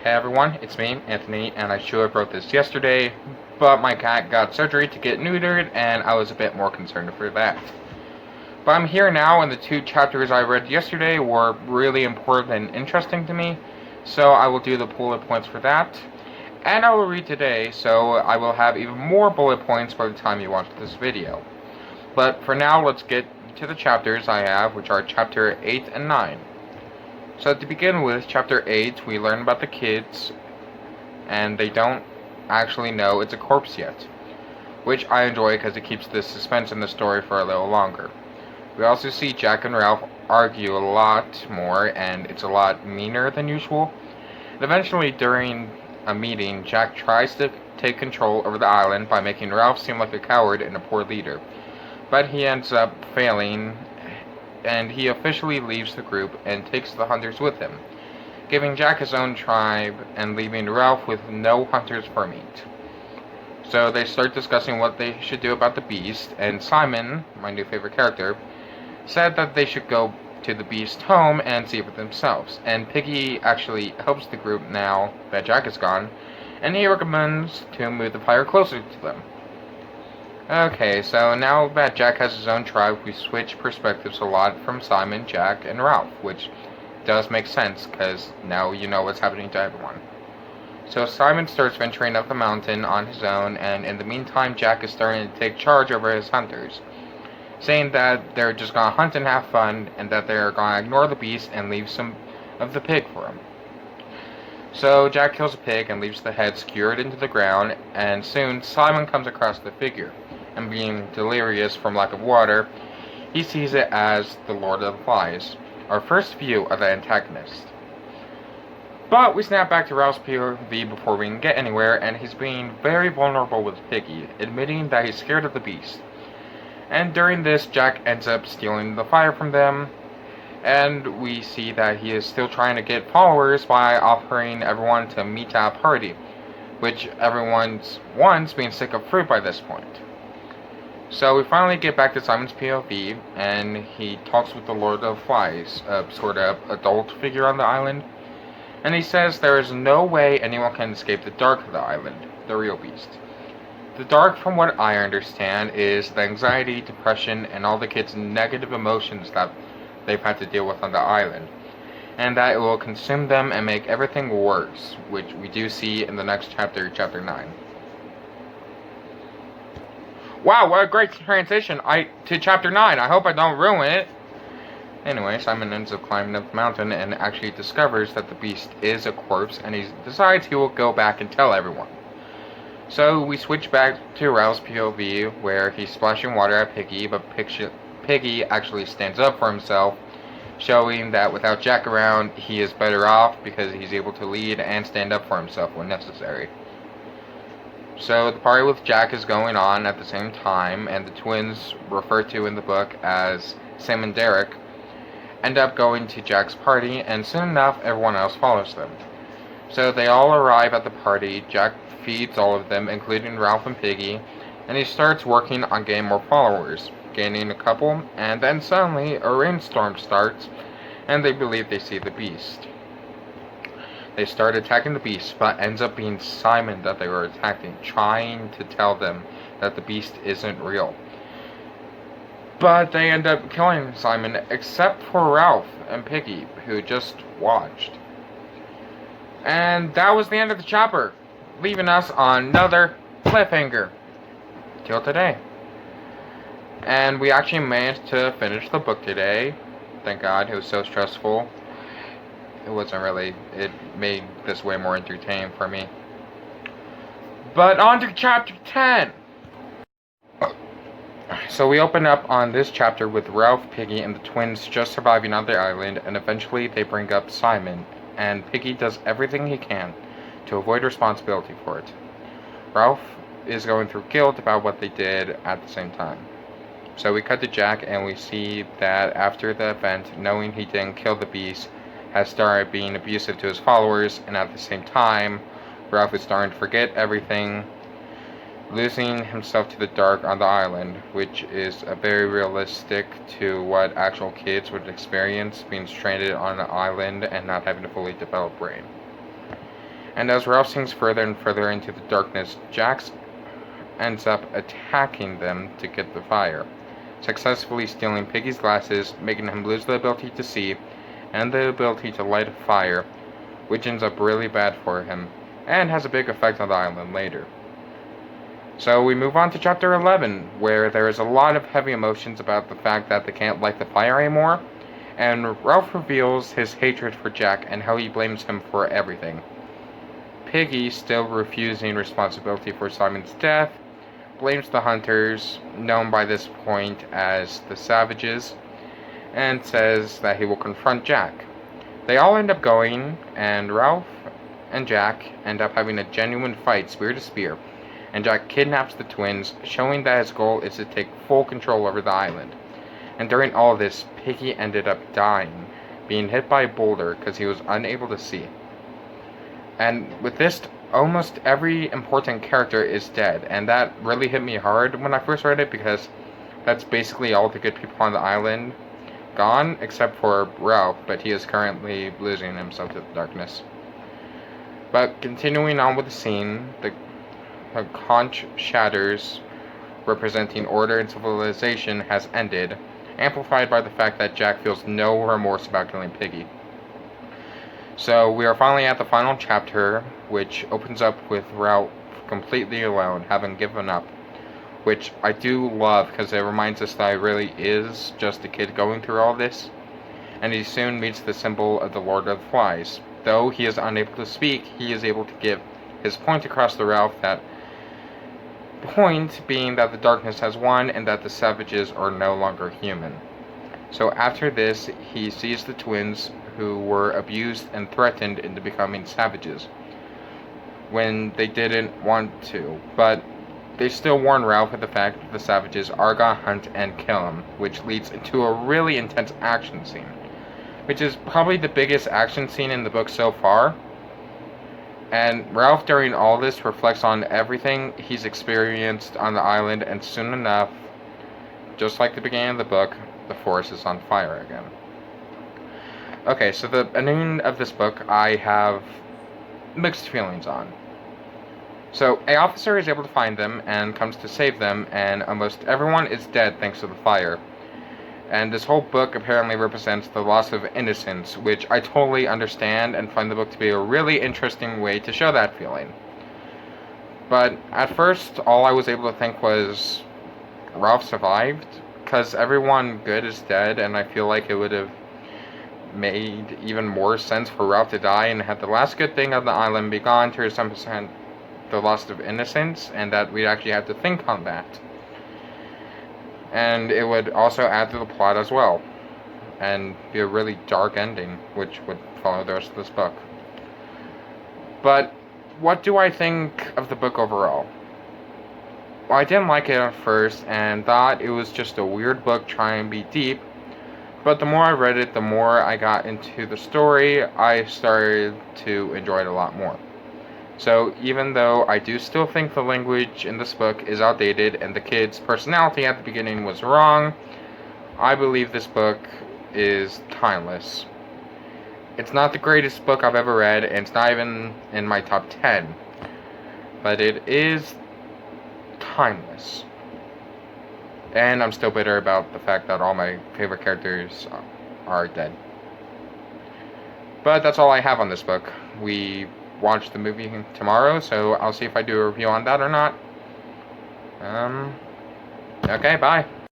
Hey everyone, it's me, Anthony, and I should have wrote this yesterday, but my cat got surgery to get neutered, and I was a bit more concerned for that. But I'm here now, and the two chapters I read yesterday were really important and interesting to me, so I will do the bullet points for that. And I will read today, so I will have even more bullet points by the time you watch this video. But for now, let's get to the chapters I have, which are chapter 8 and 9. So to begin with, chapter 8, we learn about the kids, and they don't actually know it's a corpse yet, which I enjoy because it keeps the suspense in the story for a little longer. We also see Jack and Ralph argue a lot more, and it's a lot meaner than usual. And eventually, during a meeting, Jack tries to take control over the island by making Ralph seem like a coward and a poor leader, but he ends up failing, and he officially leaves the group and takes the hunters with him, giving Jack his own tribe and leaving Ralph with no hunters for meat. So they start discussing what they should do about the beast, and Simon, my new favorite character, said that they should go to the beast's home and see for themselves. And Piggy actually helps the group now that Jack is gone, and he recommends to move the fire closer to them. Okay, so now that Jack has his own tribe, we switch perspectives a lot from Simon, Jack, and Ralph, which does make sense, because now you know what's happening to everyone. So Simon starts venturing up the mountain on his own, and in the meantime Jack is starting to take charge over his hunters, saying that they're just gonna hunt and have fun, and that they're gonna ignore the beast and leave some of the pig for him. So Jack kills a pig and leaves the head skewered into the ground, and soon Simon comes across the figure, and being delirious from lack of water, he sees it as the Lord of the Flies, our first view of the antagonist. But we snap back to Ralph's POV before we can get anywhere, and he's being very vulnerable with Piggy, admitting that he's scared of the beast. And during this, Jack ends up stealing the fire from them, and we see that he is still trying to get followers by offering everyone to meet at a party, which everyone's being sick of fruit by this point. So we finally get back to Simon's POV, and he talks with the Lord of Flies, a sort of adult figure on the island, and he says there is no way anyone can escape the dark of the island, the real beast. The dark, from what I understand, is the anxiety, depression, and all the kids' negative emotions that they've had to deal with on the island, and that it will consume them and make everything worse, which we do see in the next chapter, chapter 9. Wow, what a great transition to chapter 9. I hope I don't ruin it. Anyway, Simon ends up climbing up the mountain and actually discovers that the beast is a corpse, and he decides he will go back and tell everyone. So we switch back to Ralph's POV, where he's splashing water at Piggy, but Piggy actually stands up for himself, showing that without Jack around, he is better off because he's able to lead and stand up for himself when necessary. So the party with Jack is going on at the same time, and the twins, referred to in the book as Sam and Derek, end up going to Jack's party, and soon enough everyone else follows them. So they all arrive at the party. Jack feeds all of them, including Ralph and Piggy, and he starts working on getting more followers, gaining a couple, and then suddenly a rainstorm starts, and they believe they see the beast. They start attacking the beast, but ends up being Simon that they were attacking, trying to tell them that the beast isn't real. But they end up killing Simon, except for Ralph and Piggy, who just watched. And that was the end of the chapter, leaving us on another cliffhanger. Till today. And we actually managed to finish the book today. Thank God, it was so stressful. It made this way more entertaining for me. But on to chapter 10! So we open up on this chapter with Ralph, Piggy, and the twins just surviving on their island, and eventually they bring up Simon, and Piggy does everything he can to avoid responsibility for it. Ralph is going through guilt about what they did at the same time. So we cut to Jack, and we see that after the event, knowing he didn't kill the beast, has started being abusive to his followers, and at the same time, Ralph is starting to forget everything, losing himself to the dark on the island, which is a very realistic to what actual kids would experience being stranded on an island and not having a fully developed brain. And as Ralph sinks further and further into the darkness, Jax ends up attacking them to get the fire, successfully stealing Piggy's glasses, making him lose the ability to see and the ability to light a fire, which ends up really bad for him and has a big effect on the island later. So we move on to chapter 11, where there is a lot of heavy emotions about the fact that they can't light the fire anymore, and Ralph reveals his hatred for Jack and how he blames him for everything. Piggy, still refusing responsibility for Simon's death, blames the hunters, known by this point as the Savages, and says that he will confront Jack. They all end up going, and Ralph and Jack end up having a genuine fight, spear to spear, and Jack kidnaps the twins, showing that his goal is to take full control over the island. And during all this, Piggy ended up dying, being hit by a boulder because he was unable to see. And with this, almost every important character is dead, and that really hit me hard when I first read it, because that's basically all the good people on the island gone, except for Ralph, but he is currently losing himself to the darkness. But continuing on with the scene, the conch shatters, representing order and civilization, has ended, amplified by the fact that Jack feels no remorse about killing Piggy. So we are finally at the final chapter, which opens up with Ralph completely alone, having given up, which I do love because it reminds us that he really is just a kid going through all this, and he soon meets the symbol of the Lord of the Flies. Though he is unable to speak, he is able to give his point across to Ralph, that point being that the darkness has won and that the Savages are no longer human. So after this, he sees the twins who were abused and threatened into becoming Savages when they didn't want to, but they still warn Ralph of the fact that the Savages are gonna hunt and kill him, which leads into a really intense action scene, which is probably the biggest action scene in the book so far. And Ralph, during all this, reflects on everything he's experienced on the island, and soon enough, just like the beginning of the book, the forest is on fire again. Okay, so the ending of this book I have mixed feelings on. So, an officer is able to find them and comes to save them, and almost everyone is dead thanks to the fire. And this whole book apparently represents the loss of innocence, which I totally understand and find the book to be a really interesting way to show that feeling. But at first, all I was able to think was Ralph survived, because everyone good is dead, and I feel like it would have made even more sense for Ralph to die and had the last good thing of the island be gone to some percent the loss of innocence, and that we'd actually have to think on that. And it would also add to the plot as well, and be a really dark ending, which would follow the rest of this book. But what do I think of the book overall? Well, I didn't like it at first, and thought it was just a weird book trying to be deep, but the more I read it, the more I got into the story, I started to enjoy it a lot more. So even though I do still think the language in this book is outdated and the kid's personality at the beginning was wrong, I believe this book is timeless. It's not the greatest book I've ever read, and it's not even in my top 10, but it is timeless. And I'm still bitter about the fact that all my favorite characters are dead. But that's all I have on this book. We watch the movie tomorrow, so I'll see if I do a review on that or not. Okay, bye.